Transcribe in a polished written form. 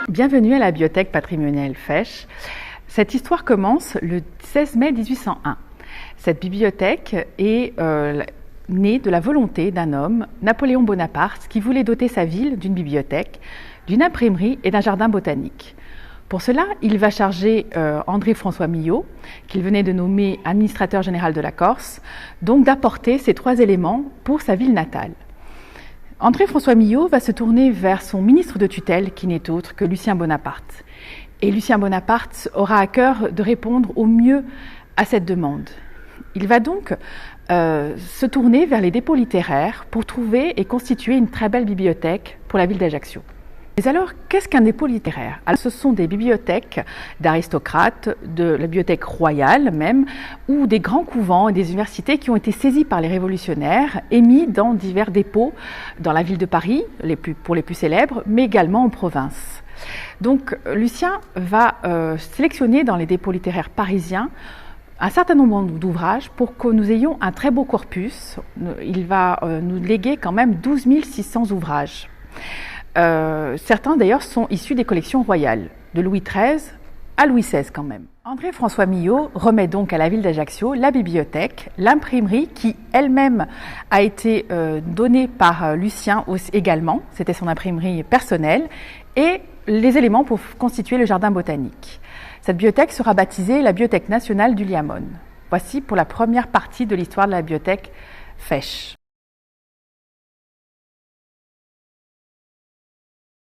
Bienvenue à la bibliothèque patrimoniale Fesch. Cette histoire commence le 16 mai 1801. Cette bibliothèque est née de la volonté d'un homme, Napoléon Bonaparte, qui voulait doter sa ville d'une bibliothèque, d'une imprimerie et d'un jardin botanique. Pour cela, il va charger André-François Millot, qu'il venait de nommer administrateur général de la Corse, donc d'apporter ces trois éléments pour sa ville natale. André-François Millot va se tourner vers son ministre de tutelle, qui n'est autre que Lucien Bonaparte. Et Lucien Bonaparte aura à cœur de répondre au mieux à cette demande. Il va donc se tourner vers les dépôts littéraires pour trouver et constituer une très belle bibliothèque pour la ville d'Ajaccio. Mais alors, qu'est-ce qu'un dépôt littéraire? Alors, ce sont des bibliothèques d'aristocrates, de la bibliothèque royale même, ou des grands couvents et des universités qui ont été saisis par les révolutionnaires et mis dans divers dépôts dans la ville de Paris, pour les plus célèbres, mais également en province. Donc, Lucien va sélectionner dans les dépôts littéraires parisiens un certain nombre d'ouvrages pour que nous ayons un très beau corpus. Il va nous léguer quand même 12 600 ouvrages. Certains d'ailleurs sont issus des collections royales, de Louis XIII à Louis XVI quand même. André-François Millot remet donc à la ville d'Ajaccio la bibliothèque, l'imprimerie qui elle-même a été donnée par Lucien également, c'était son imprimerie personnelle, et les éléments pour constituer le jardin botanique. Cette bibliothèque sera baptisée la Bibliothèque nationale du Liamone. Voici pour la première partie de l'histoire de la bibliothèque Fesch.